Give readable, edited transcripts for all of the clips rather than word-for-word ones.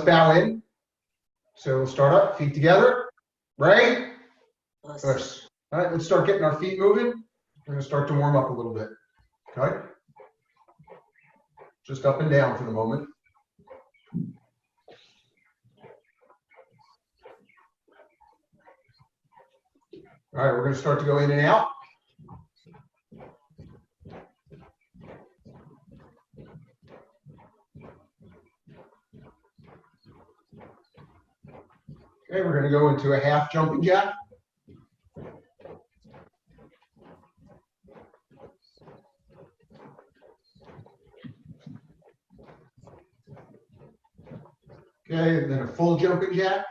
bow in. So we'll start up, feet together. Right? Push. All right, let's start getting our feet moving. We're going to start to warm up a little bit. Okay? Just up and down for the moment. All right, we're going to start to go in and out. Okay, we're going to go into a half jumping jack. Okay, and then a full jumping jack.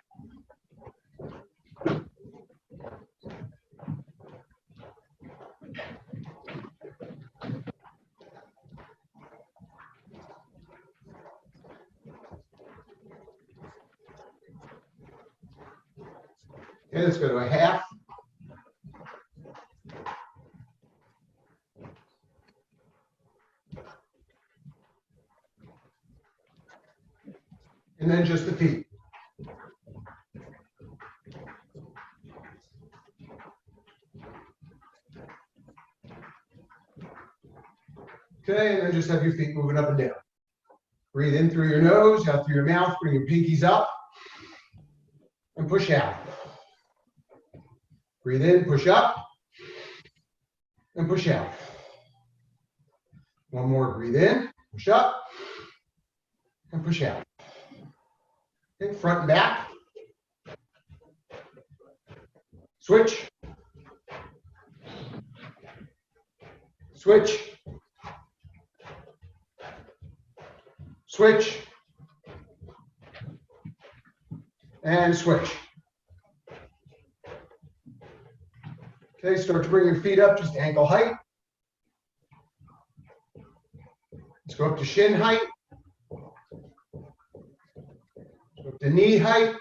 Okay, let's go to a half. And then just the feet. Okay, and then just have your feet moving up and down. Breathe in through your nose, out through your mouth, bring your pinkies up, and push out. Breathe in, push up, and push out. One more, breathe in, push up, and push out. Okay, front and back. Switch. Switch. Switch. And switch. Okay, start to bring your feet up, just ankle height. Let's go up to shin height. Go up to knee height.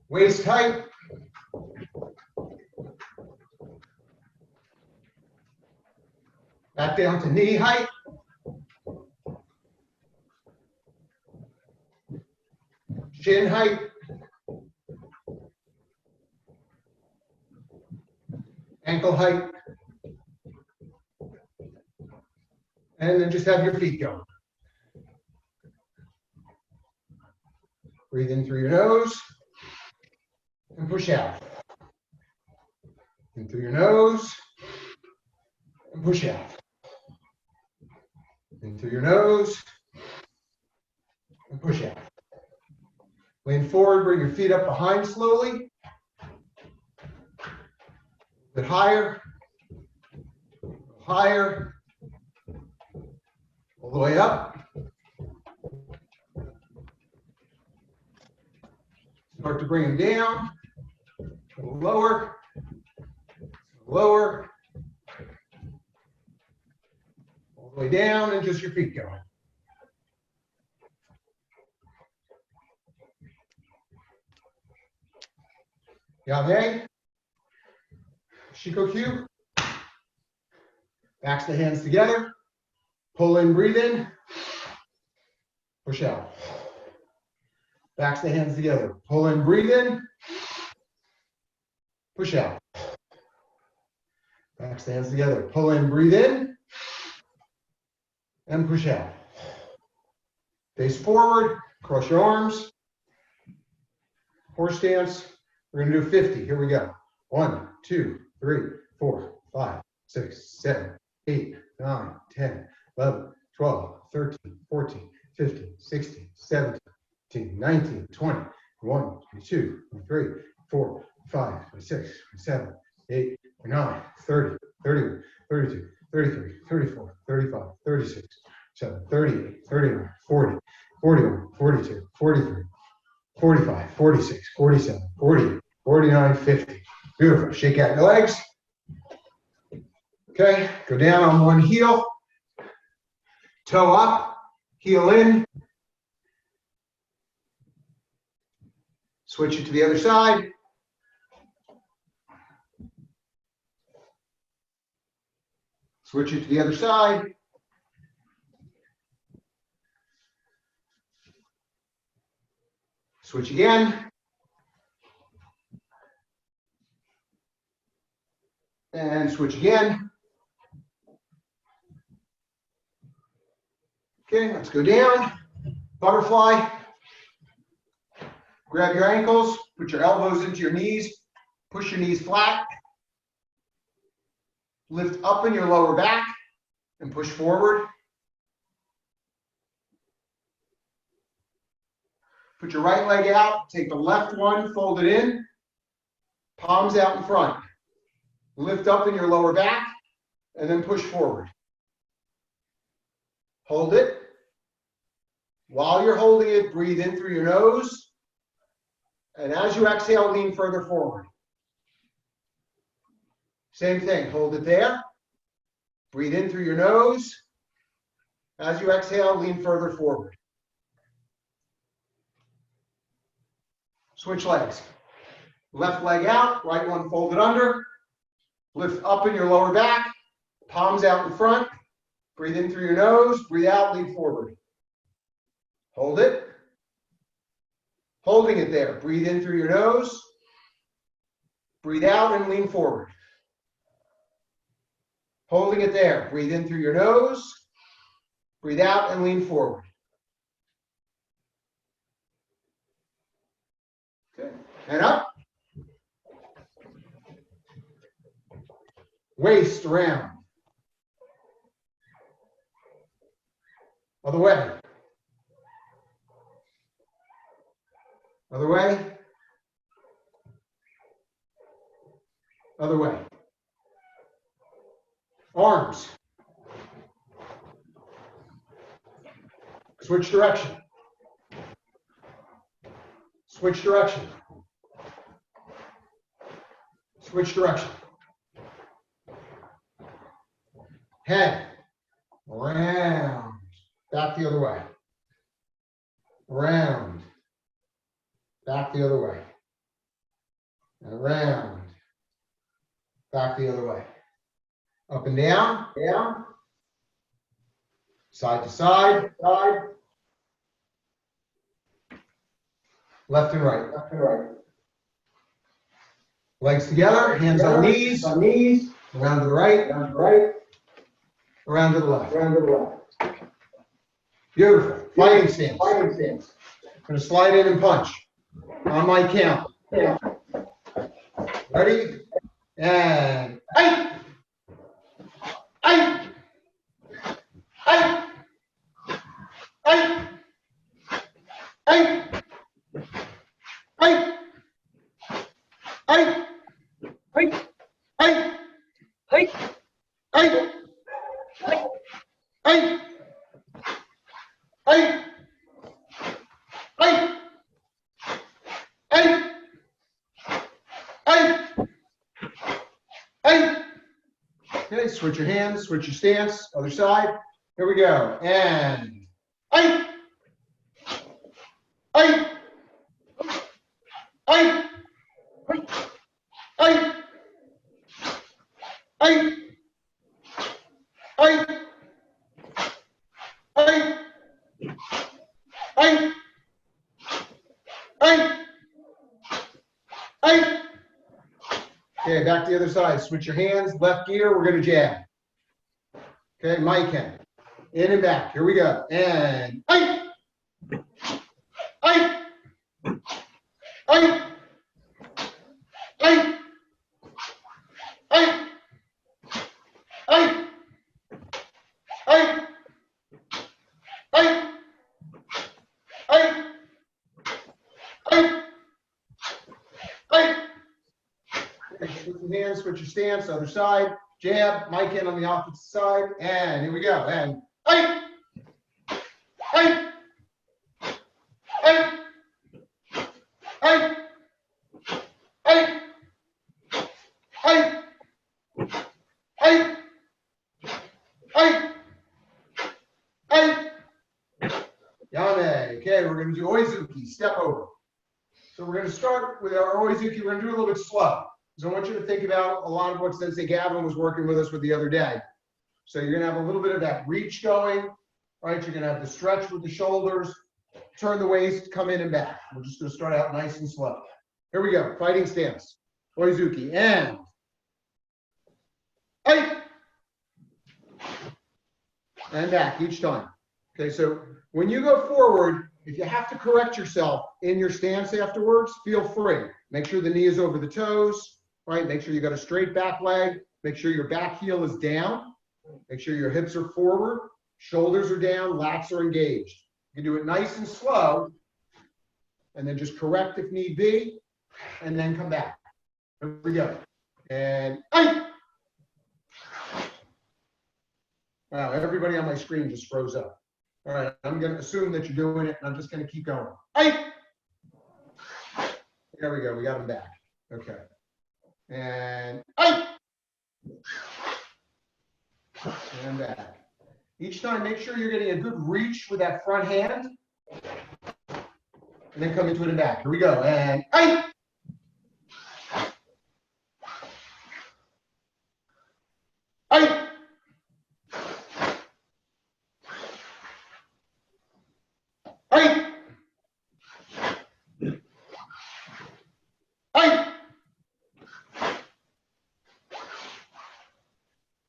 Waist height. Back down to knee height. Shin height. Ankle height. And then just have your feet going. Breathe in through your nose and push out. In through your nose and push out. In through your nose and push out. Lean forward, bring your feet up behind slowly. A bit higher. Higher. All the way up. Start to bring them down. A little lower. Lower. All the way down, and just your feet going. Gavin. Shukokai. Backs the hands together. Pull in, breathe in. Push out. Backs the hands together. Pull in, breathe in. Push out. Backs the hands together. Pull in, breathe in. And push out. Face forward. Cross your arms. Horse stance. We're going to do 50. Here we go. 1, 2, 3, 4, 5, 6, 7, 8, 9, 10, 11, 12, 13, 14, 15, 16, 17, 18, 19, 20, 21, 22, 23, 24, 25, 26, 27, 28, 29, 30, 31, 32, 33, 34, 35, 36, 37, 38, 39, 40, 41, 42, 43, 45, 46, 47, 48, 49, 50. Beautiful. Shake out your legs. Okay, go down on one heel. Toe up, heel in. Switch it to the other side. Switch it to the other side. Switch again. And switch again. Okay, let's go down. Butterfly. Grab your ankles, put your elbows into your knees, push your knees flat. Lift up in your lower back and push forward. Put your right leg out, take the left one, fold it in, palms out in front. Lift up in your lower back and then push forward. Hold it. While you're holding it, breathe in through your nose. And as you exhale, lean further forward. Same thing, hold it there. Breathe in through your nose. As you exhale, lean further forward. Switch legs. Left leg out, right one folded under. Lift up in your lower back, palms out in front. Breathe in through your nose, breathe out, lean forward. Hold it. Holding it there. Breathe in through your nose. Breathe out and lean forward. Holding it there. Breathe in through your nose. Breathe out and lean forward. Good. And up. Waist around. Other way. Other way. Other way. Arms. Switch direction. Switch direction. Switch direction. Head. Round. Back the other way. Round. Back the other way. And around. Back the other way. Up and down. Down. Side to side. Side. Left and right. Left and right. Legs together. Hands on knees. On knees. Around to the right. Around to the right. Around to the left. Around to the left. Beautiful. Fighting stance. Fighting stance. I'm going to slide in and punch. On my count. Yeah. Ready? And eight. Eight. Eight. Eight. Eight. Eight. Eight. Eight. Eight. Eight. Eight. Eight. Eight. Eight. Eight. Eight. Eight. Okay, switch your hands, switch your stance, other side. Here we go. And eight. Eight. Eight. Eight. Eight. Eight. Eight. Eight. Eight. Eight. Okay, back to the other side. Switch your hands, left gear, we're going to jab. Okay, Mike in and back. Here we go. And eight. Eight. Eight. Eight. Eight. Eight. Eight. Eight. Eight. Eight. Eight. Switch your hands, switch your stance, other side. Jab, Mike in on the opposite side. And here we go. And eight. Eight. Eight. Eight. Eight. Eight. Eight. Eight. Eight. Yame. Okay, we're going to do Oizuki, step over. So we're going to start with our Oizuki. We're going to do it a little bit slow. So I want you to think about a lot of what Sensei Gavin was working with us with the other day. So you're going to have a little bit of that reach going, right? You're going to have the stretch with the shoulders. turn the waist, come in and back. We're just going to start out nice and slow. Here we go. Fighting stance. Oizuki. And. Hey. And back each time. Okay, so when you go forward, if you have to correct yourself in your stance afterwards, feel free. Make sure the knee is over the toes, right? Make sure you got a straight back leg. Make sure your back heel is down. Make sure your hips are forward, shoulders are down, lats are engaged. You can do it nice and slow, and then just correct if need be, and then come back. Here we go. And wow, everybody on my screen just froze up. All right, I'm going to assume that you're doing it, and I'm just going to keep going. There we go. We got them back. Okay. And and back. Each time, make sure you're getting a good reach with that front hand, and then come into it and back. Here we go. And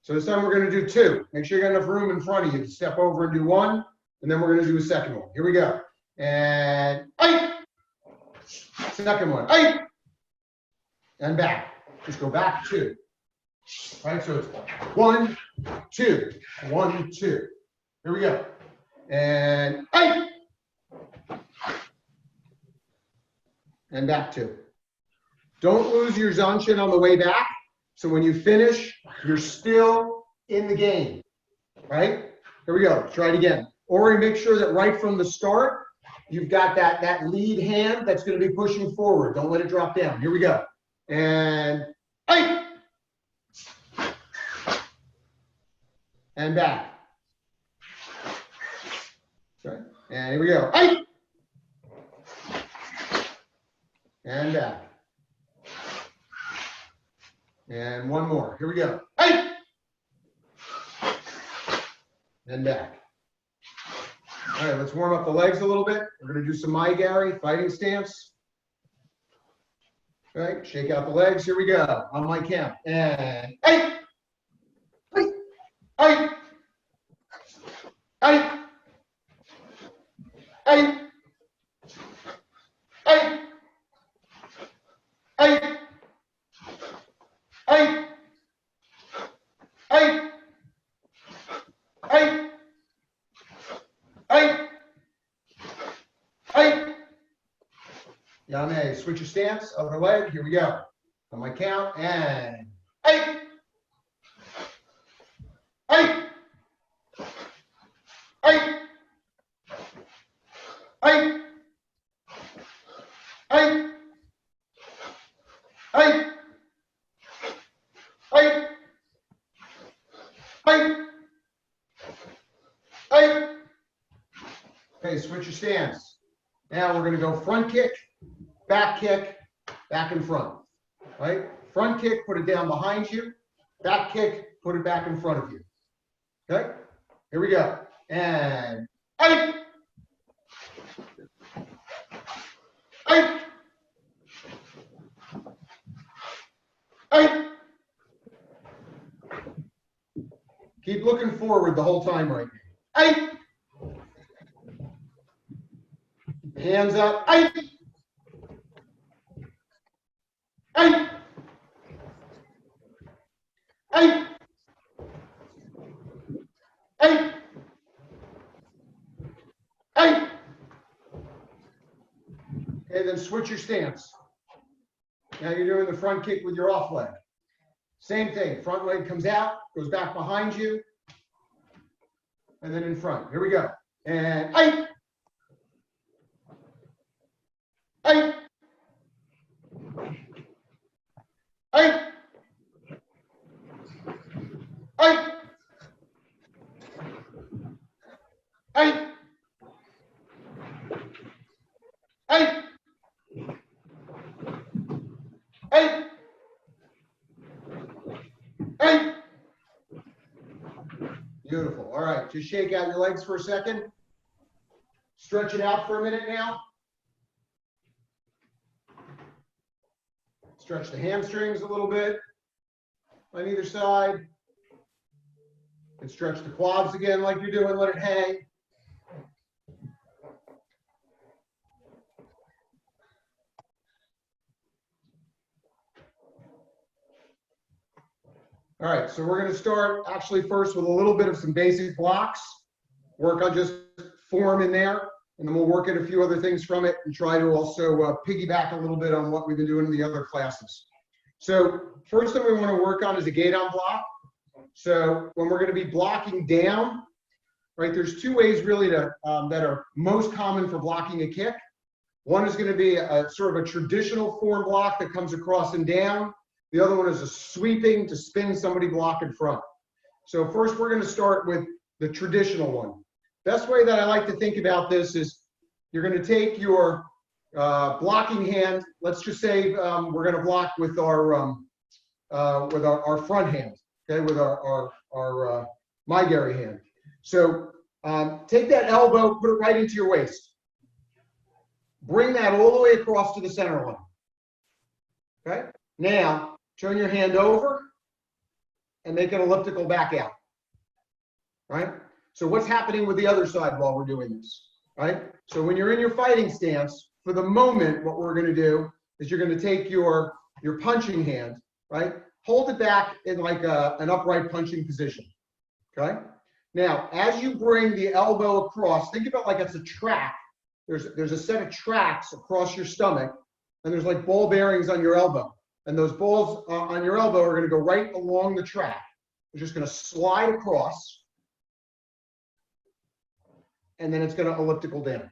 So this time we're going to do two. Make sure you got enough room in front of you to step over and do one, and then we're going to do a second one. Here we go. And second one. And back. Just go back two. All right, so it's 1, 2, 1, 2. Here we go. And back two. Don't lose your zanshin on the way back. So when you finish, you're still in the game, right? Here we go. Try it again. Ori, make sure that right from the start, you've got that lead hand that's going to be pushing forward. Don't let it drop down. Here we go. And and back. Okay. And here we go. And back. And one more. Here we go. And back. All right, let's warm up the legs a little bit. We're going to do some Mai Gary, fighting stance. All right, shake out the legs. Here we go. On my count. And Yame, switch your stance, other leg, here we go. On my count, and okay, switch your stance. Now we're going to go front kick, back and front, right? Front kick, put it down behind you. Back kick, put it back in front of you. Okay? Here we go. And keep looking forward the whole time right now. Hands up. Okay, then switch your stance. Now you're doing the front kick with your off leg. Same thing. Front leg comes out, goes back behind you, and then in front. Here we go. And Beautiful. All right, just shake out your legs for a second. stretch it out for a minute now. Stretch the hamstrings a little bit on either side. And stretch the quads again like you're doing, let it hang. All right, so we're going to start actually first with a little bit of some basic blocks, work on just form in there, and then we'll work at a few other things from it and try to also piggyback a little bit on what we've been doing in the other classes. So first thing we want to work on is a gate-on block. So when we're going to be blocking down, right, there's two ways really to, that are most common for blocking a kick. One is going to be a sort of a traditional form block that comes across and down. The other one is a sweeping to spin somebody block in front. So first we're going to start with the traditional one. Best way that I like to think about this is you're going to take your blocking hand. Let's just say we're going to block with our front hand, okay, with our Maigari hand. So take that elbow, put it right into your waist. Bring that all the way across to the center line. Okay. Now turn your hand over and make an elliptical back out. Right. So what's happening with the other side while we're doing this? Right. So when you're in your fighting stance, for the moment, what we're going to do is you're going to take your punching hand, right? Hold it back in like an upright punching position. Okay. Now, as you bring the elbow across, think about like it's a track. There's a set of tracks across your stomach, and there's like ball bearings on your elbow. And those balls on your elbow are going to go right along the track. You're just going to slide across, and then it's going to elliptical down.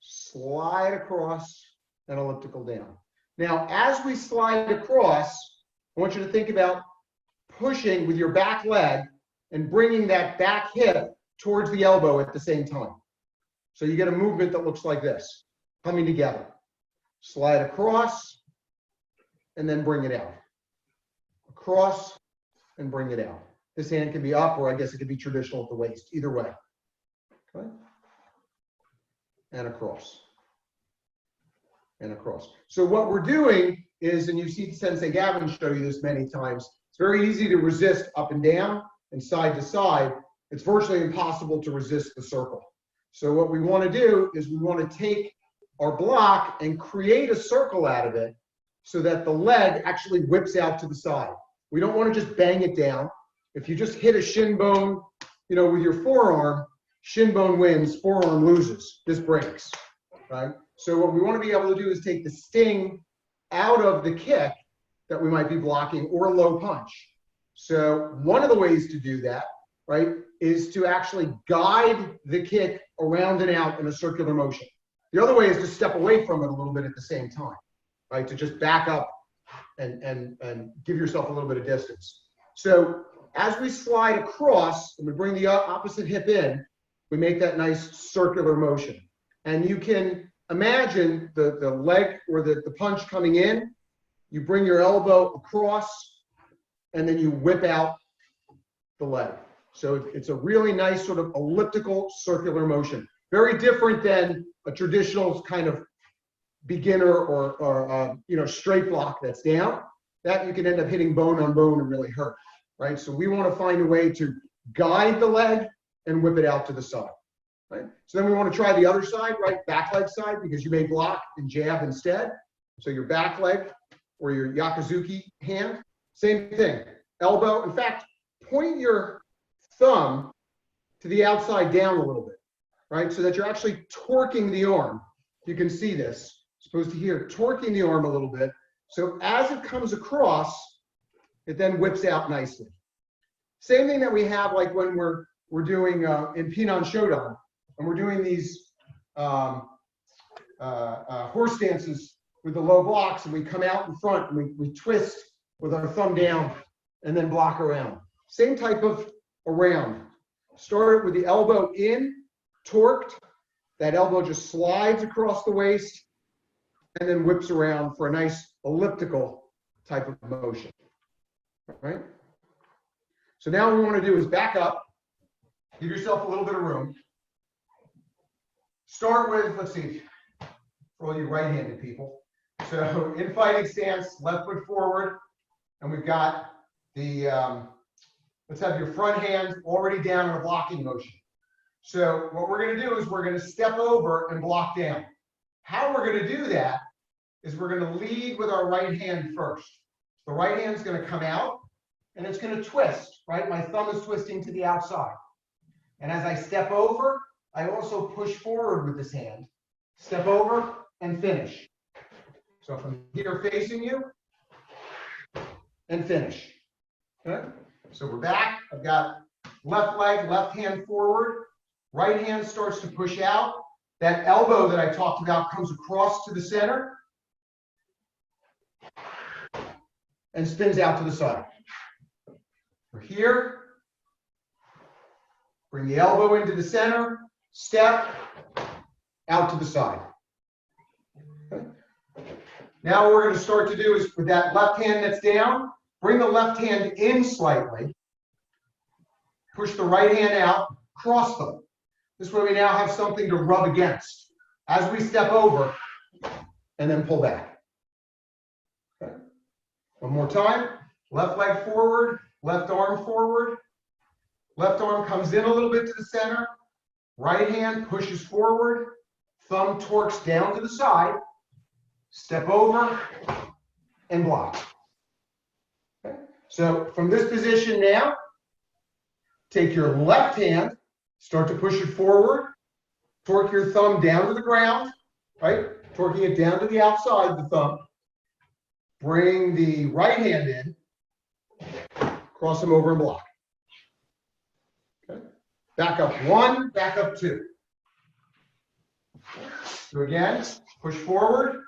Slide across and elliptical down. Now, as we slide across, I want you to think about pushing with your back leg and bringing that back hip towards the elbow at the same time. So you get a movement that looks like this, coming together. Slide across and then bring it out. Across and bring it out. This hand can be up, or I guess it could be traditional at the waist, either way. Okay. And across. And across. So what we're doing is, and you've seen Sensei Gavin show you this many times, it's very easy to resist up and down and side to side. It's virtually impossible to resist the circle. So what we want to do is we want to take our block and create a circle out of it so that the leg actually whips out to the side. We don't want to just bang it down. If you just hit a shin bone, you know, with your forearm, shin bone wins, forearm loses. This breaks, right? So what we want to be able to do is take the sting out of the kick that we might be blocking, or a low punch. So one of the ways to do that, right, is to actually guide the kick around and out in a circular motion. The other way is to step away from it a little bit at the same time, right, to just back up and give yourself a little bit of distance. So as we slide across and we bring the opposite hip in, we make that nice circular motion. And you can imagine the leg or the punch coming in, you bring your elbow across, and then you whip out the leg. So it's a really nice sort of elliptical circular motion. Very different than a traditional kind of beginner or straight block that's down. That you can end up hitting bone on bone and really hurt, right? So we want to find a way to guide the leg and whip it out to the side, right? So then we want to try the other side, right? Back leg side, because you may block and jab instead. So your back leg or your Yakuzuki hand, same thing. Elbow, in fact, point your thumb to the outside down a little bit, right? So that you're actually torquing the arm. You can see this, supposed to here, torquing the arm a little bit. So as it comes across, it then whips out nicely. Same thing that we have like when we're doing in Pinan Shodan, and we're doing these horse dances with the low blocks, and we come out in front and we twist with our thumb down and then block around. Same type of around. Start with the elbow in, torqued. That elbow just slides across the waist and then whips around for a nice elliptical type of motion. All right? So now what we want to do is back up, give yourself a little bit of room. start with, let's see, for all you right-handed people. So in fighting stance, left foot forward, and we've got the, let's have your front hand already down in a blocking motion. So what we're going to do is we're going to step over and block down. How we're going to do that is we're going to lead with our right hand first. The right hand is going to come out and it's going to twist, right? My thumb is twisting to the outside. And as I step over, I also push forward with this hand. Step over and finish. So from here facing you and finish. Okay? So we're back. I've got left leg, left hand forward. Right hand starts to push out. That elbow that I talked about comes across to the center and spins out to the side. We're here. Bring the elbow into the center. Step out to the side. Okay. Now what we're going to start to do is with that left hand that's down, bring the left hand in slightly. Push the right hand out, cross them. This way we now have something to rub against as we step over and then pull back. Okay. One more time. Left leg forward, left arm forward. Left arm comes in a little bit to the center. Right hand pushes forward. Thumb torques down to the side. Step over and block. Okay. So from this position now, take your left hand, start to push it forward, torque your thumb down to the ground, right? Torquing it down to the outside of the thumb. Bring the right hand in, cross them over and block. Okay. Back up one, back up two. So again, push forward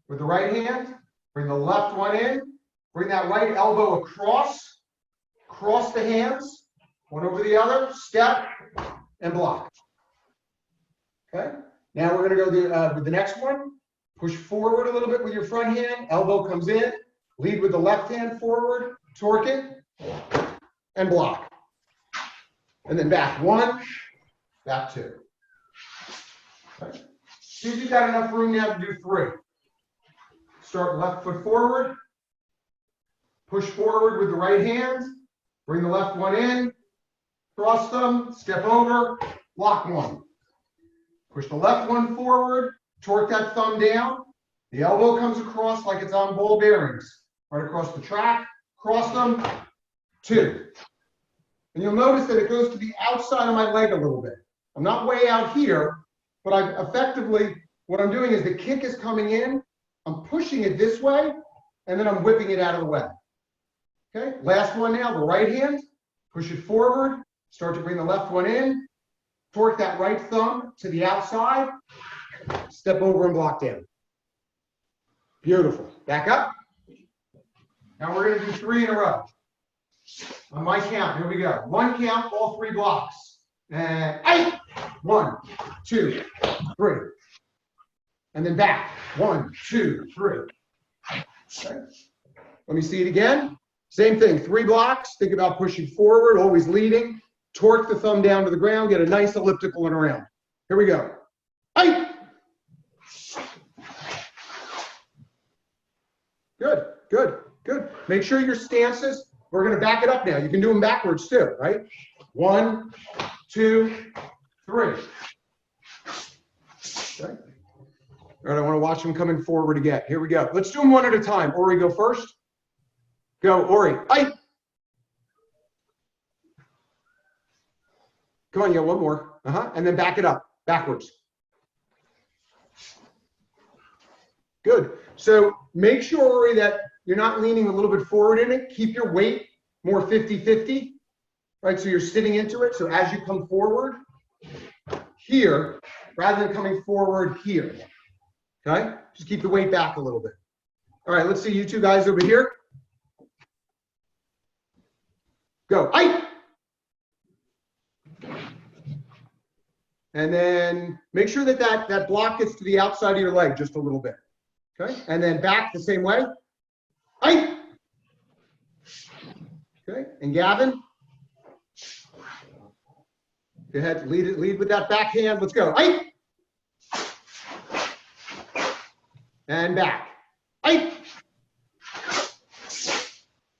with the right hand, bring the left one in, bring that right elbow across, cross the hands, one over the other, step, and block. Okay. Now we're going to go with the next one. Push forward a little bit with your front hand. Elbow comes in. Lead with the left hand forward. Torque it, and block. And then back one, back two. Okay. See if you've got enough room now to do three. Start left foot forward. Push forward with the right hand. Bring the left one in. Cross them, step over, block one. Push the left one forward, torque that thumb down. The elbow comes across like it's on ball bearings. Right across the track, cross them, two. And you'll notice that it goes to the outside of my leg a little bit. I'm not way out here, but I effectively, what I'm doing is the kick is coming in, I'm pushing it this way, and then I'm whipping it out of the way. Okay, last one now, the right hand, push it forward. Start to bring the left one in, torque that right thumb to the outside, step over and block down. Beautiful. Back up. Now we're going to do three in a row. On my count, here we go. One count, all three blocks. And 8. 1, 2, 3. And then back. 1, 2, 3. Okay. Let me see it again. Same thing, three blocks. Think about pushing forward, always leading. Torque the thumb down to the ground, get a nice elliptical and around. Here we go. 8. Good, good, good. Make sure your stances, we're going to back it up now. You can do them backwards too, right? 1, 2, 3. Okay. All right, I want to watch them coming forward again. Here we go. Let's do them one at a time. Ori, go first. Go, Ori. 8. Come on, you got one more. And then back it up, backwards. Good. So make sure, Ori, that you're not leaning a little bit forward in it. Keep your weight more 50-50, right? So you're sitting into it. So as you come forward here, rather than coming forward here, okay? Just keep the weight back a little bit. All right, let's see you two guys over here. Go. 8. And then make sure that that block gets to the outside of your leg just a little bit. Okay. And then back the same way. 8. Okay. And Gavin. Go ahead. Lead with that back hand. Let's go. 8. and back. Ay.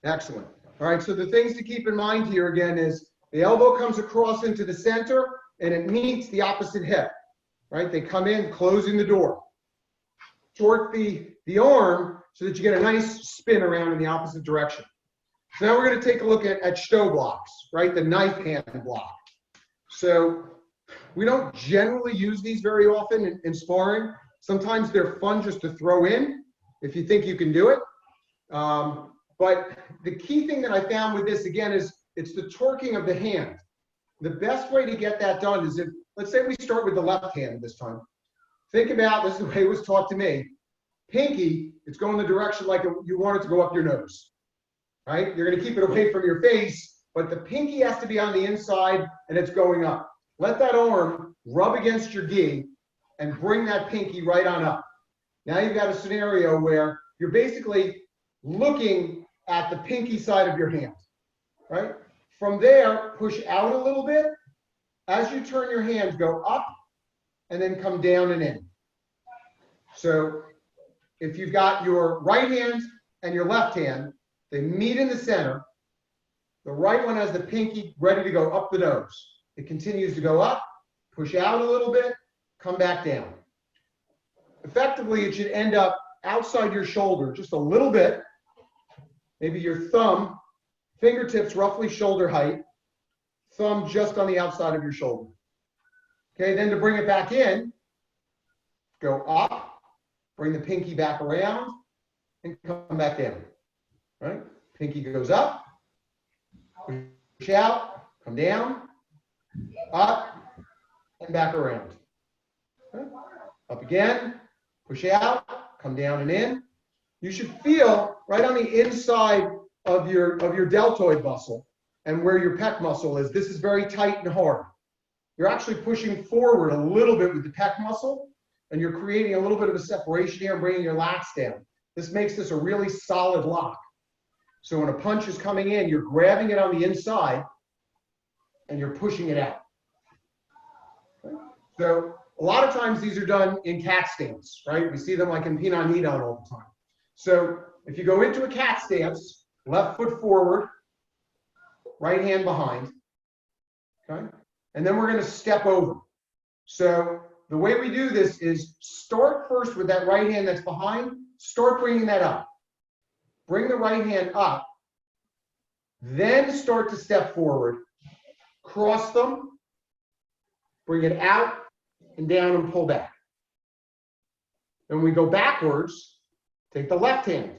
Excellent. All right, so the things to keep in mind here again is the elbow comes across into the center and it meets the opposite hip, right? They come in, closing the door. Torque the arm so that you get a nice spin around in the opposite direction. So now we're going to take a look at Stow blocks, right? The knife hand block. So we don't generally use these very often in sparring. Sometimes they're fun just to throw in if you think you can do it. But the key thing that I found with this, again, is it's the torquing of the hand. The best way to get that done is if, let's say we start with the left hand this time. Think about, this is the way it was taught to me. Pinky, it's going the direction like you want it to go up your nose, right? You're going to keep it away from your face, but the pinky has to be on the inside and it's going up. Let that arm rub against your gi and bring that pinky right on up. Now you've got a scenario where you're basically looking at the pinky side of your hand, right? From there, push out a little bit. As you turn your hand, go up and then come down and in. So if you've got your right hand and your left hand, they meet in the center. The right one has the pinky ready to go up the nose. It continues to go up, push out a little bit, come back down. Effectively, it should end up outside your shoulder just a little bit. Maybe your thumb, fingertips roughly shoulder height, thumb just on the outside of your shoulder. Okay, then to bring it back in, go up, bring the pinky back around, and come back down. Right? Pinky goes up, push out, come down, up, and back around. Okay? Up again, push out, come down and in. You should feel right on the inside of your deltoid muscle and where your pec muscle is. This is very tight and hard. You're actually pushing forward a little bit with the pec muscle, and you're creating a little bit of a separation here and bringing your lats down. This makes this a really solid lock. So when a punch is coming in, you're grabbing it on the inside and you're pushing it out. Okay? So a lot of times these are done in cat stance, right? We see them like in Pinan Nidan all the time. So if you go into a cat stance, left foot forward, right hand behind, okay? And then we're going to step over. So the way we do this is start first with that right hand that's behind, start bringing that up. Bring the right hand up, then start to step forward, cross them, bring it out and down and pull back. Then we go backwards, take the left hand,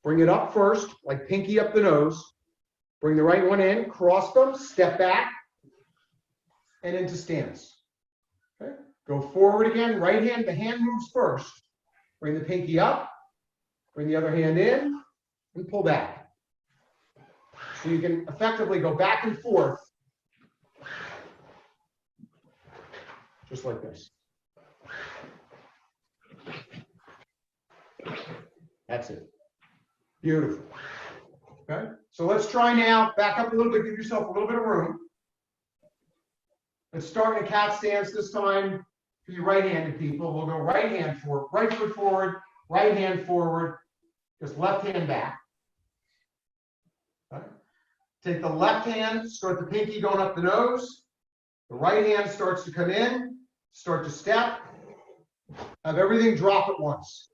bring it up first, like pinky up the nose, bring the right one in, cross them, step back, and into stance. Okay? Go forward again, right hand, the hand moves first. Bring the pinky up, bring the other hand in, and pull back. So you can effectively go back and forth, just like this. That's it. Beautiful. Okay, so let's try now. Back up a little bit, give yourself a little bit of room. Let's start in a cat stance this time for you right-handed people. We'll go right hand forward, right foot forward, right hand forward, just left hand back. Okay. Take the left hand, start the pinky going up the nose. The right hand starts to come in, start to step. Have everything drop at once.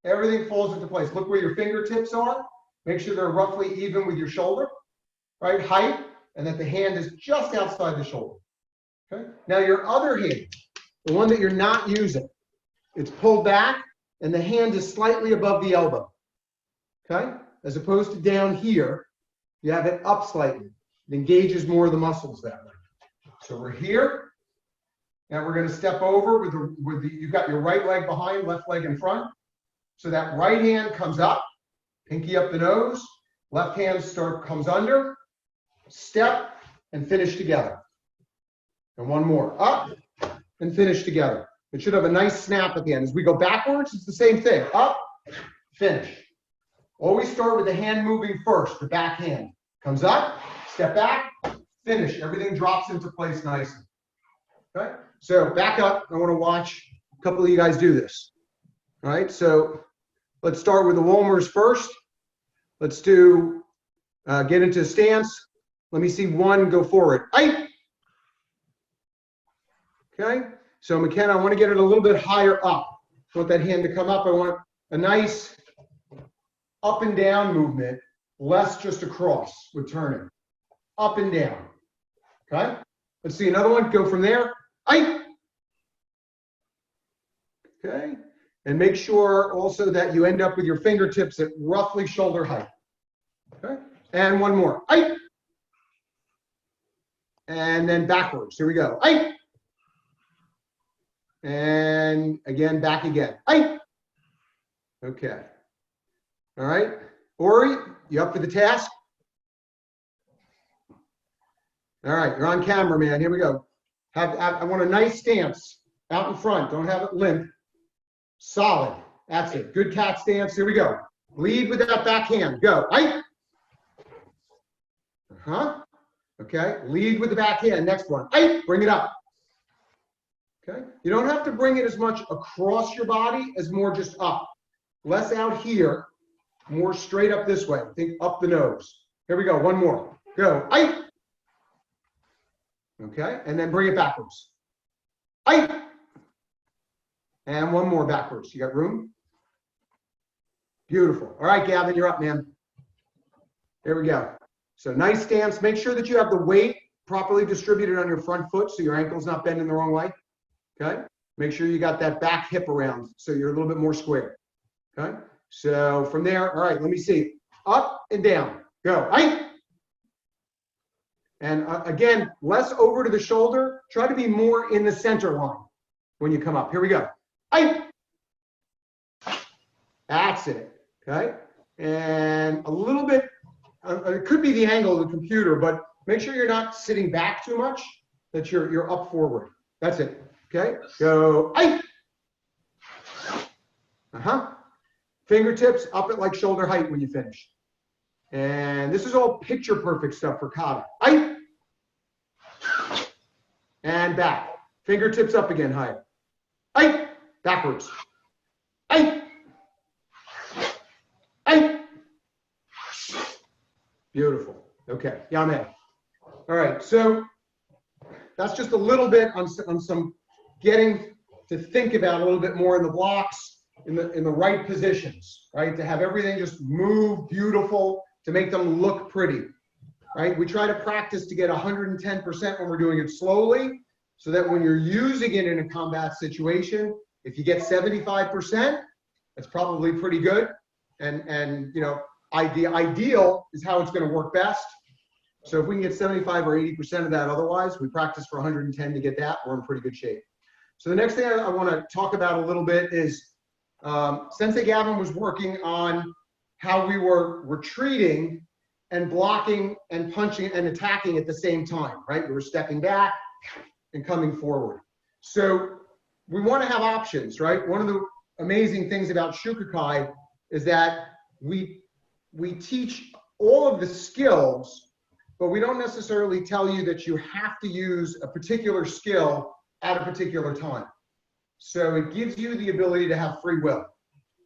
Everything falls into place. Look where your fingertips are. Make sure they're roughly even with your shoulder, right? Height, and that the hand is just outside the shoulder. Okay. Now your other hand, the one that you're not using, it's pulled back and the hand is slightly above the elbow. Okay? As opposed to down here, you have it up slightly. It engages more of the muscles that way. So we're here. Now we're going to step over with the you've got your right leg behind, left leg in front. So that right hand comes up, pinky up the nose, left hand comes under, step and finish together. And one more, up and finish together. It should have a nice snap at the end. As we go backwards, it's the same thing. Up, finish. Always start with the hand moving first, the back hand. Comes up, step back, finish. Everything drops into place nicely. Okay? So back up. I want to watch a couple of you guys do this. All right, so let's start with the Wolmers first. Let's do, get into stance. Let me see one go forward. Aye. Okay, so McKenna, I want to get it a little bit higher up. I want that hand to come up. I want a nice up and down movement, less just across with turning. Up and down. Okay, let's see another one. Go from there. Aye. Okay, and make sure also that you end up with your fingertips at roughly shoulder height. Okay, and one more. Aye. And then backwards. Here we go. Aye. And again, back again. Aye. Okay. All right. Ori, you up for the task? All right, you're on camera, man. Here we go. I want a nice stance out in front. Don't have it limp. Solid. That's it. Good cat stance. Here we go. Lead with that back hand. Go. Aye. Okay. Lead with the back hand. Next one. Aye. Bring it up. Okay. You don't have to bring it as much across your body as more just up. Less out here, more straight up this way. Think up the nose. Here we go. One more. Go. Aye. Okay. And then bring it backwards. Aye. And one more backwards. You got room? Beautiful. All right, Gavin, you're up, man. There we go. So nice stance. Make sure that you have the weight properly distributed on your front foot so your ankle's not bending the wrong way. Okay. Make sure you got that back hip around so you're a little bit more square. Okay. So from there, all right, let me see. Up and down. Go. Aye. And again, less over to the shoulder. Try to be more in the center line when you come up. Here we go. Aye. That's it. Okay. And a little bit, it could be the angle of the computer, but make sure you're not sitting back too much, that you're up forward. That's it. Okay. Go. Aye. Fingertips up at like shoulder height when you finish. And this is all picture perfect stuff for kata. Aye. And back. Fingertips up again higher. Aye. Backwards. Aye. Aye. Beautiful. Okay. Yame. All right. So that's just a little bit on some getting to think about a little bit more in the blocks, in the right positions, right? To have everything just move beautiful, to make them look pretty, right? We try to practice to get 110% when we're doing it slowly, so that when you're using it in a combat situation, if you get 75%, that's probably pretty good. And you know, ideal is how it's going to work best. So if we can get 75 or 80% of that, otherwise we practice for 110 to get that, we're in pretty good shape. So the next thing I want to talk about a little bit is Sensei Gavin was working on how we were retreating and blocking and punching and attacking at the same time, right? We were stepping back and coming forward. So we want to have options, right? One of the amazing things about Shukokai is that we teach all of the skills, but we don't necessarily tell you that you have to use a particular skill at a particular time. So it gives you the ability to have free will,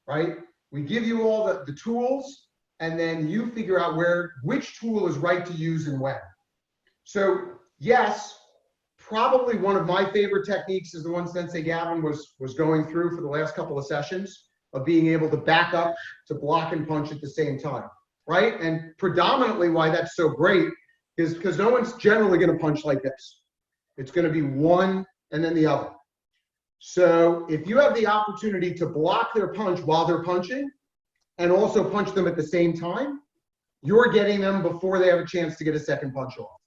right? We give you all the tools, and then you figure out which tool is right to use and when. So yes, probably one of my favorite techniques is the one Sensei Gavin was going through for the last couple of sessions, of being able to back up to block and punch at the same time, right? And predominantly why that's so great is because no one's generally going to punch like this. It's going to be one and then the other. So if you have the opportunity to block their punch while they're punching and also punch them at the same time, you're getting them before they have a chance to get a second punch off.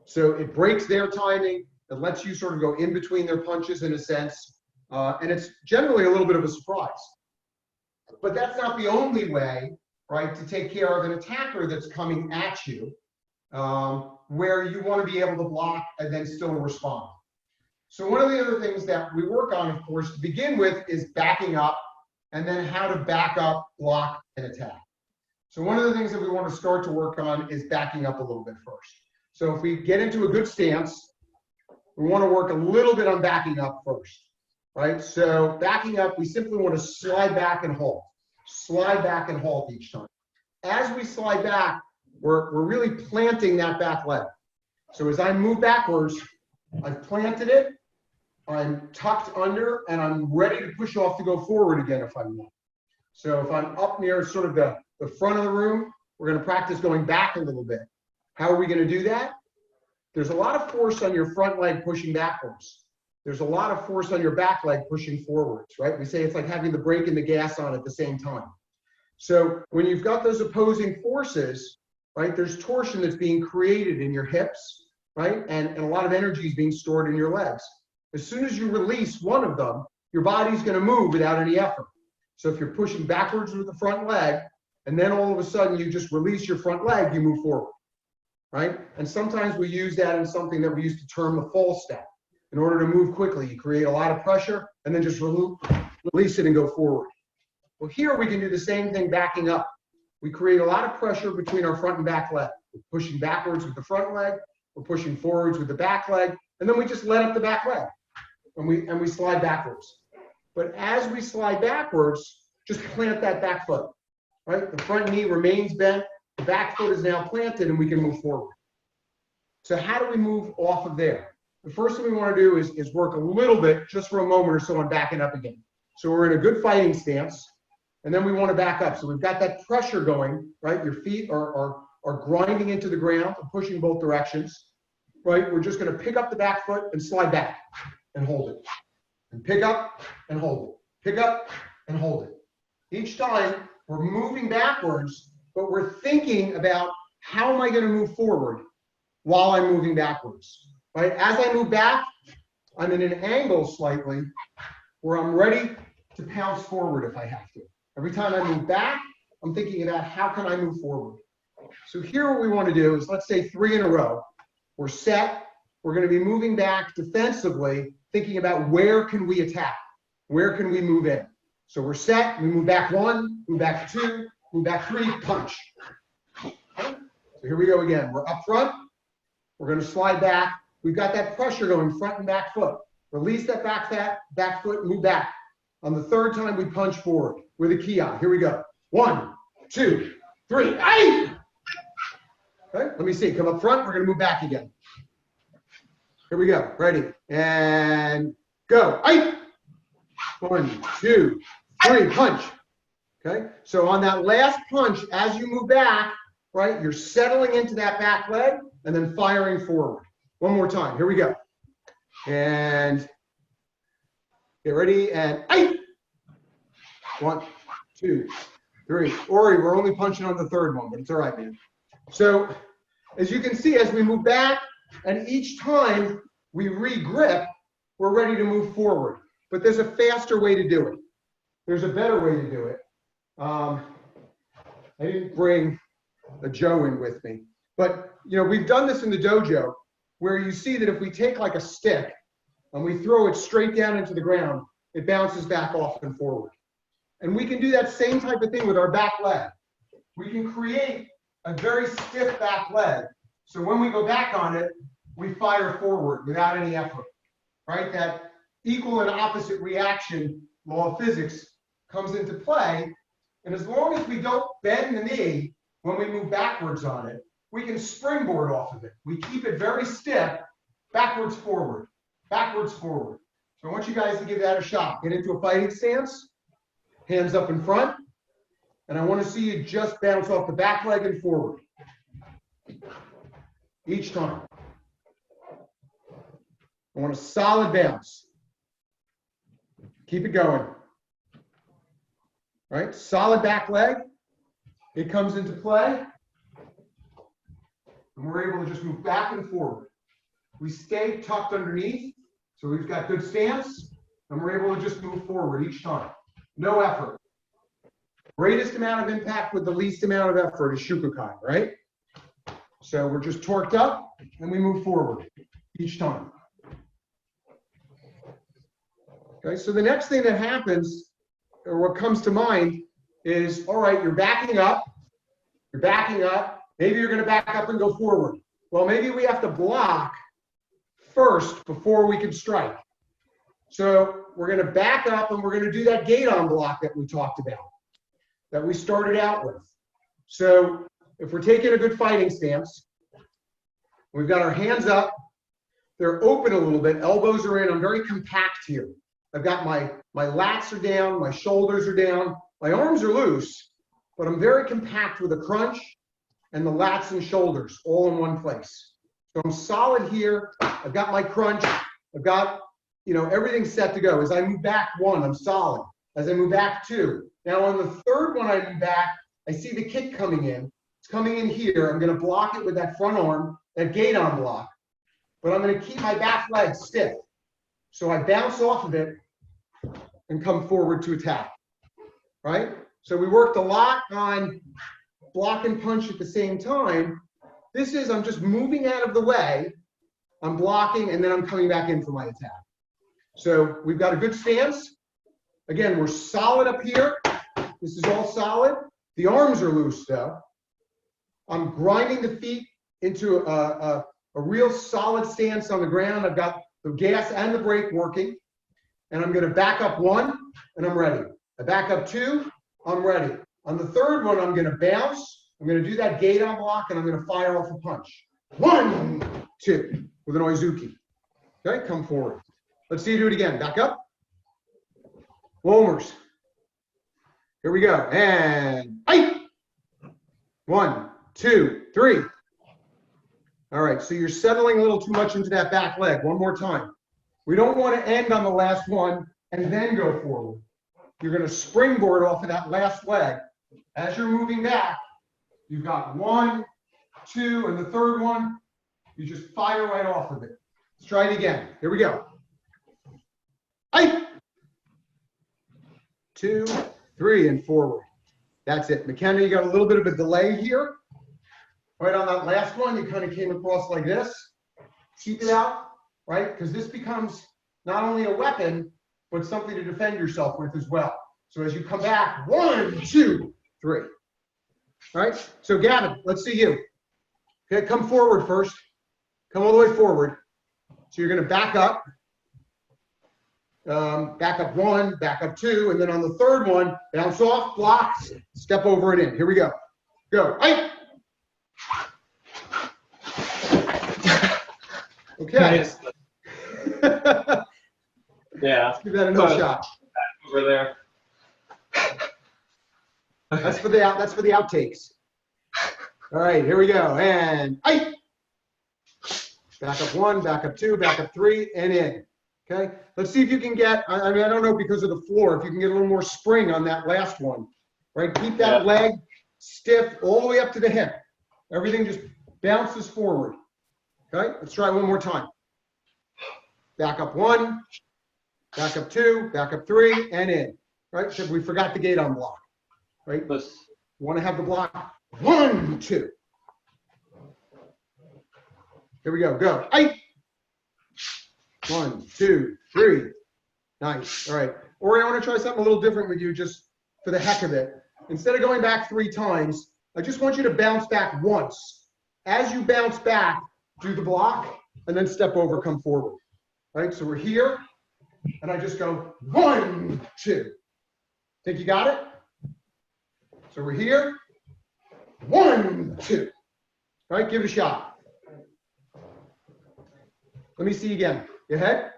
So it breaks their timing. It lets you sort of go in between their punches in a sense. And it's generally a little bit of a surprise. But that's not the only way, right, to take care of an attacker that's coming at you, where you want to be able to block and then still respond. So one of the other things that we work on, of course, to begin with is backing up, and then how to back up, block, and attack. So one of the things that we want to start to work on is backing up a little bit first. So if we get into a good stance, we want to work a little bit on backing up first. right? So backing up, we simply want to slide back and halt. Slide back and halt each time. As we slide back, we're really planting that back leg. So as I move backwards, I've planted it, I'm tucked under, and I'm ready to push off to go forward again if I'm not. So if I'm up near sort of the front of the room, we're going to practice going back a little bit. How are we going to do that? There's a lot of force on your front leg pushing backwards. There's a lot of force on your back leg pushing forwards, right? We say it's like having the brake and the gas on at the same time. So when you've got those opposing forces, right, there's torsion that's being created in your hips, right? And a lot of energy is being stored in your legs. As soon as you release one of them, your body's going to move without any effort. So if you're pushing backwards with the front leg, and then all of a sudden you just release your front leg, you move forward, right? And sometimes we use that in something that we used to term the fall step. In order to move quickly, you create a lot of pressure and then just release it and go forward. Well, here we can do the same thing backing up. We create a lot of pressure between our front and back leg. We're pushing backwards with the front leg, we're pushing forwards with the back leg, and then we just let up the back leg and we slide backwards. But as we slide backwards, just plant that back foot, right? The front knee remains bent, the back foot is now planted, and we can move forward. So how do we move off of there? The first thing we want to do is work a little bit, just for a moment or so, on backing up again. So we're in a good fighting stance, and then we want to back up. So we've got that pressure going, right? Your feet are grinding into the ground and pushing both directions, right? We're just going to pick up the back foot and slide back and hold it. And pick up and hold it. Pick up and hold it. Each time we're moving backwards, but we're thinking about how am I going to move forward while I'm moving backwards. Right? As I move back, I'm in an angle slightly where I'm ready to pounce forward if I have to. Every time I move back, I'm thinking about how can I move forward. So here what we want to do is, let's say 3 in a row. We're set. We're going to be moving back defensively, thinking about where can we attack? Where can we move in? So we're set. We move back 1, move back 2, move back 3, punch. Okay? So here we go again. We're up front. We're going to slide back. We've got that pressure going front and back foot. Release that back foot, move back. On the third time, we punch forward with a ki. Here we go. 1, 2, 3, aye! Okay, let me see. Come up front. We're going to move back again. Here we go. Ready. And go. Aye! 1, 2, 3, punch. Okay, so on that last punch, as you move back, right, you're settling into that back leg and then firing forward. One more time. Here we go. And get ready. And aye! 1, 2, 3. Ori, we're only punching on the third one, but it's all right, man. So as you can see, as we move back, and each time we re-grip, we're ready to move forward. But there's a faster way to do it. There's a better way to do it. I didn't bring a Joe in with me, but you know, we've done this in the dojo, where you see that if we take like a stick and we throw it straight down into the ground, it bounces back off and forward. And we can do that same type of thing with our back leg. We can create a very stiff back leg. So when we go back on it, we fire forward without any effort, right? That equal and opposite reaction law of physics comes into play. And as long as we don't bend the knee when we move backwards on it, we can springboard off of it. We keep it very stiff, backwards, forward, backwards, forward. So I want you guys to give that a shot. Get into a fighting stance, hands up in front, and I want to see you just bounce off the back leg and forward. Each time. I want a solid bounce. Keep it going. Right? Solid back leg. It comes into play. And we're able to just move back and forward. We stay tucked underneath, so we've got good stance, and we're able to just move forward each time. No effort. Greatest amount of impact with the least amount of effort is Shukokai, right? So we're just torqued up, and we move forward each time. Okay, so the next thing that happens, or what comes to mind, is, all right, you're backing up, maybe you're going to back up and go forward. Well, maybe we have to block first before we can strike. So we're going to back up and we're going to do that gate on block that we talked about, that we started out with. So if we're taking a good fighting stance, we've got our hands up, they're open a little bit, elbows are in, I'm very compact here. I've got my lats are down, my shoulders are down, my arms are loose, but I'm very compact with a crunch and the lats and shoulders all in one place. So I'm solid here, I've got my crunch, I've got, you know, everything set to go. As I move back one, I'm solid. As I move back two. Now on the third one I move back, I see the kick coming in. It's coming in here. I'm going to block it with that front arm, that gate on block. But I'm going to keep my back leg stiff. So I bounce off of it and come forward to attack. Right? So we worked a lot on block and punch at the same time. This is, I'm just moving out of the way. I'm blocking, and then I'm coming back in for my attack. So we've got a good stance. Again, we're solid up here. This is all solid. The arms are loose, though. I'm grinding the feet into a real solid stance on the ground. I've got the gas and the brake working. And I'm going to back up one, and I'm ready. I back up two, I'm ready. On the third one, I'm going to bounce. I'm going to do that gate on block, and I'm going to fire off a punch. 1, 2, with an oizuki. Okay, come forward. Let's see you do it again. Back up. Lomers. Here we go. And 1, 2, 3. All right, so you're settling a little too much into that back leg. One more time. We don't want to end on the last one and then go forward. You're going to springboard off of that last leg. As you're moving back, you've got 1, 2, and the third one, you just fire right off of it. Let's try it again. Here we go. 2, 3, and forward. That's it. McKenna, you got a little bit of a delay here. Right on that last one, you kind of came across like this. Keep it out, right? Because this becomes not only a weapon, but something to defend yourself with as well. So as you come back, 1, 2, 3. All right? So Gavin, let's see you. Okay, come forward first. Come all the way forward. So you're going to back up. Back up 1, back up 2, and then on the third one, bounce off, block, step over and in. Here we go. Go. Okay. Yeah. Let's give that another shot. Over there. That's for the outtakes. All right, here we go. And back up 1, back up 2, back up 3, and in. Okay, let's see if you can get, I mean, I don't know because of the floor, if you can get a little more spring on that last one, right? Keep that leg stiff all the way up to the hip. Everything just bounces forward. Okay, let's try one more time. Back up 1, back up 2, back up 3, and in. Right, so we forgot the gate on block. Right, you want to have the block. 1, 2. Here we go, go. 1, 2, 3. Nice. All right. Ori, I want to try something a little different with you just for the heck of it. Instead of going back 3 times, I just want you to bounce back once. As you bounce back, do the block, and then step over, come forward. All right? So we're here, and I just go 1, 2. Think you got it? So we're here. 1, 2. All right? Give it a shot. Let me see you again. Go ahead.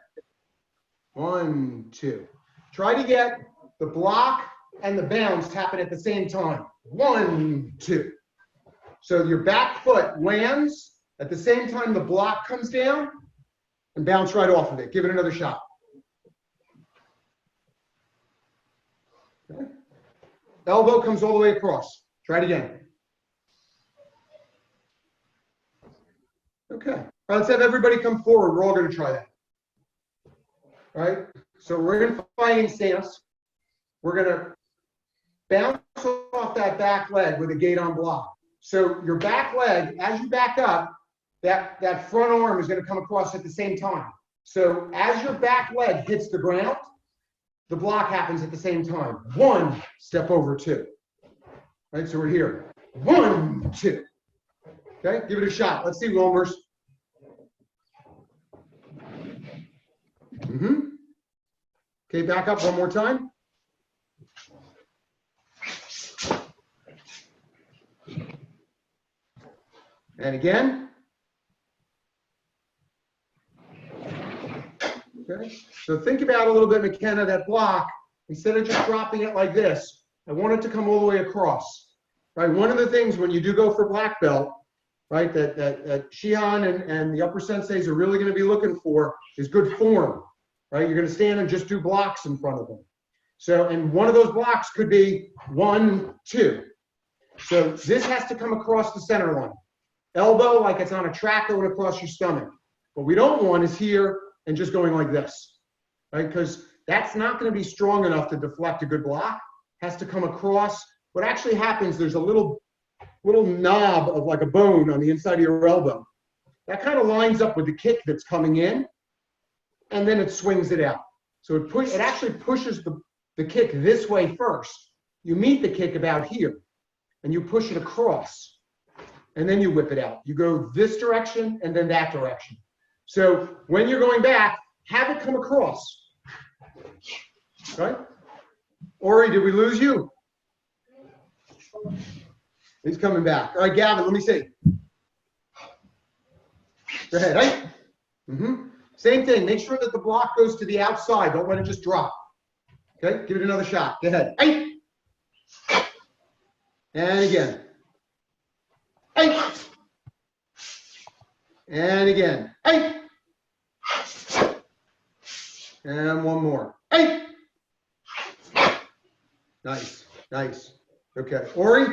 1, 2. Try to get the block and the bounce happen at the same time. 1, 2. So your back foot lands at the same time the block comes down and bounce right off of it. Give it another shot. Okay. Elbow comes all the way across. Try it again. Okay. All right, let's have everybody come forward. We're all going to try that. All right? So we're in fighting stance. We're going to bounce off that back leg with a gate on block. So your back leg, as you back up, that front arm is going to come across at the same time. So as your back leg hits the ground, the block happens at the same time. 1, step over 2. All right, so we're here. 1, 2. Okay, give it a shot. Let's see, Wilmers. Okay, back up one more time. And again. Okay, so think about a little bit, McKenna, that block, instead of just dropping it like this, I want it to come all the way across, right? One of the things when you do go for black belt, right, that Shihan and the upper senseis are really going to be looking for is good form, right? You're going to stand and just do blocks in front of them. So, and one of those blocks could be 1, 2. So this has to come across the center line. Elbow like it's on a track going across your stomach. What we don't want is here and just going like this, right? Because that's not going to be strong enough to deflect a good block. It has to come across. What actually happens, there's a little knob of like a bone on the inside of your elbow. That kind of lines up with the kick that's coming in, and then it swings it out. So it actually pushes the kick this way first. You meet the kick about here, and you push it across, and then you whip it out. You go this direction and then that direction. So when you're going back, have it come across. Right? Ori, did we lose you? He's coming back. All right, Gavin, let me see. Go ahead, right? Same thing. Make sure that the block goes to the outside. Don't let it just drop. Okay, give it another shot. Go ahead. Hey. And again. Hey. And again. Hey. And one more. Hey. Nice. Nice. Okay. Ori.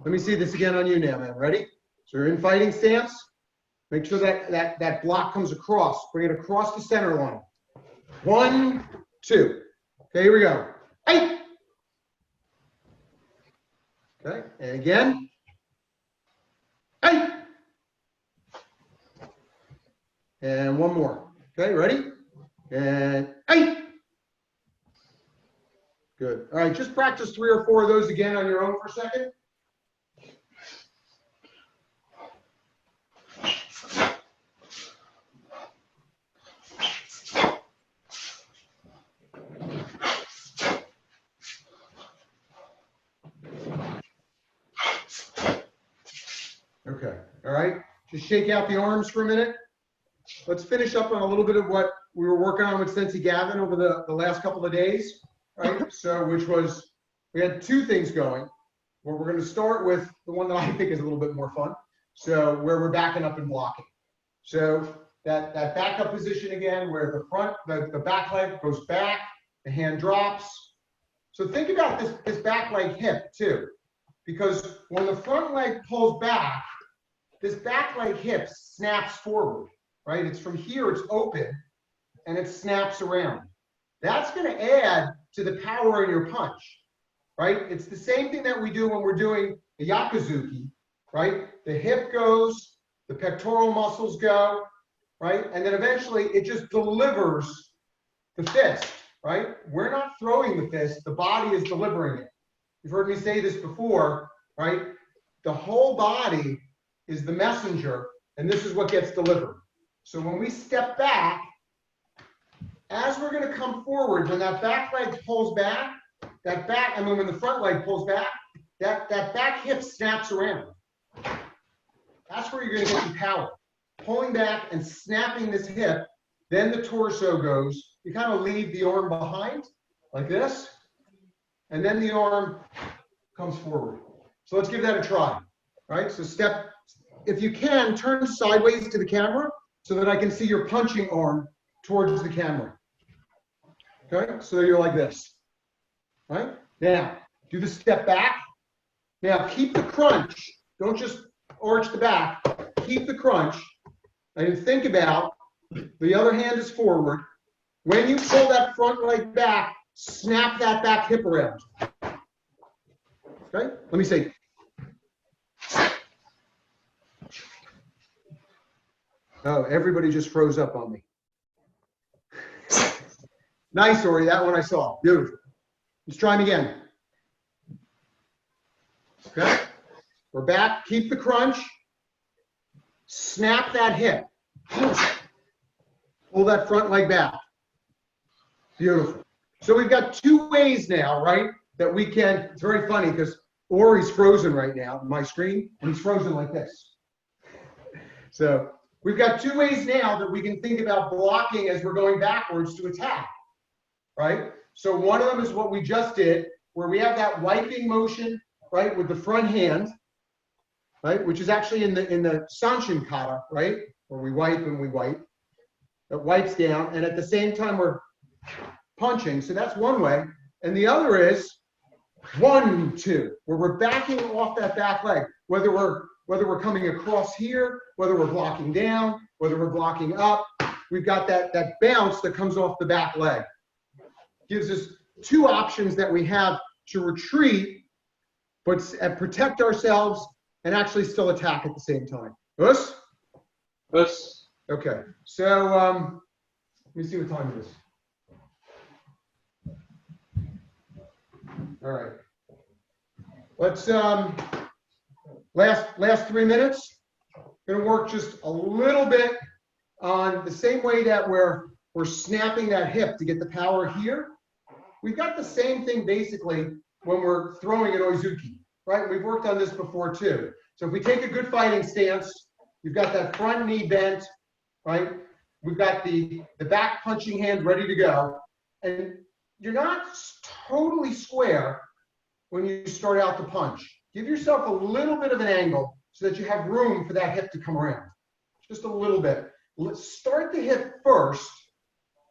Let me see this again on you now, man. Ready? So you're in fighting stance. Make sure that block comes across. Bring it across the center line. 1, 2. Okay, here we go. Hey. Okay, and again. Hey. And one more. Okay, ready? And hey. Good. All right, just practice 3 or 4 of those again on your own for a second. Okay, all right. Just shake out the arms for a minute. Let's finish up on a little bit of what we were working on with Sensei Gavin over the last couple of days, right? So, which was, we had 2 things going. Where we're going to start with the one that I think is a little bit more fun. So, where we're backing up and blocking. So, that backup position again, where the back leg goes back, the hand drops. So, think about this back leg hip too. Because when the front leg pulls back, this back leg hip snaps forward, right? It's from here, it's open, and it snaps around. That's going to add to the power in your punch, right? It's the same thing that we do when we're doing the yakuzuki, right? The hip goes, the pectoral muscles go, right? And then eventually it just delivers the fist, right? We're not throwing the fist, the body is delivering it. You've heard me say this before, right? The whole body is the messenger, and this is what gets delivered. So when we step back, as we're going to come forward, when that back leg pulls back, when the front leg pulls back, that back hip snaps around. That's where you're going to get your power. Pulling back and snapping this hip, then the torso goes. You kind of leave the arm behind, like this. And then the arm comes forward. So let's give that a try. All right, so step, if you can, turn sideways to the camera so that I can see your punching arm towards the camera. Okay, so you're like this. All right, now do the step back. Now keep the crunch. Don't just arch the back. Keep the crunch. And think about the other hand is forward. When you pull that front leg back, snap that back hip around. Okay, let me see. Oh, everybody just froze up on me. Nice, Ori, that one I saw. Beautiful. Let's try him again. Okay, we're back. Keep the crunch. Snap that hip. Pull that front leg back. Beautiful. So we've got two ways now, right, that we can, it's very funny because Ori's frozen right now on my screen, and he's frozen like this. So we've got two ways now that we can think about blocking as we're going backwards to attack, right? So one of them is what we just did, where we have that wiping motion, right, with the front hand, right, which is actually in the Sanshin kata, right, where we wipe and we wipe. It wipes down, and at the same time we're punching. So that's one way. And the other is 1, 2, where we're backing off that back leg, whether we're coming across here, whether we're blocking down, whether we're blocking up. We've got that bounce that comes off the back leg. Gives us two options that we have to retreat, but protect ourselves and actually still attack at the same time. Us? Us. Okay. So let me see what time it is. All right. Let's last 3 minutes. Gonna work just a little bit on the same way that we're snapping that hip to get the power here. We've got the same thing basically when we're throwing an oizuki, right? We've worked on this before too. So if we take a good fighting stance, you've got that front knee bent, right? We've got the back punching hand ready to go. And you're not totally square when you start out to punch. Give yourself a little bit of an angle so that you have room for that hip to come around. Just a little bit. Let's start the hip first,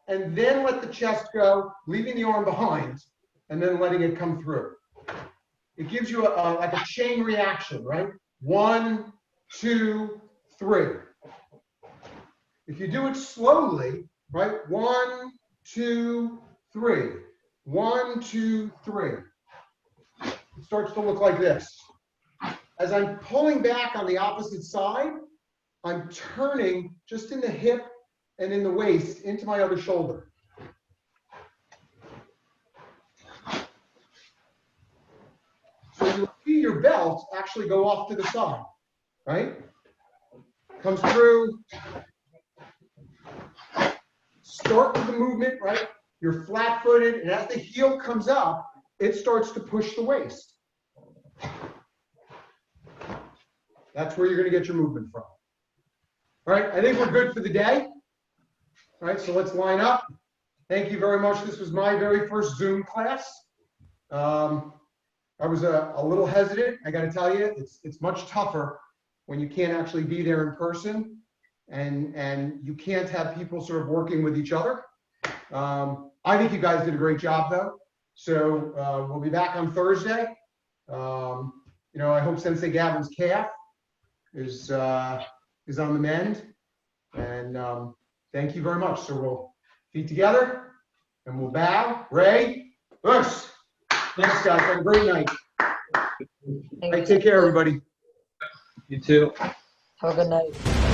and then let the chest go, leaving the arm behind, and then letting it come through. It gives you like a chain reaction, right? 1, 2, 3. If you do it slowly, right? 1, 2, 3. 1, 2, 3. It starts to look like this. As I'm pulling back on the opposite side, I'm turning just in the hip and in the waist into my other shoulder. So you'll see your belt actually go off to the side, right? Comes through. Start with the movement, right? You're flat-footed, and as the heel comes up, it starts to push the waist. That's where you're going to get your movement from. All right, I think we're good for the day. All right, so let's line up. Thank you very much. This was my very first Zoom class. I was a little hesitant. I got to tell you, it's much tougher when you can't actually be there in person, and you can't have people sort of working with each other. I think you guys did a great job, though. So we'll be back on Thursday. You know, I hope Sensei Gavin's calf is on the mend. And thank you very much. So we'll feet together and we'll bow. Ray, us. Thanks, guys. Have a great night. All right, take care, everybody. You too. Have a good night.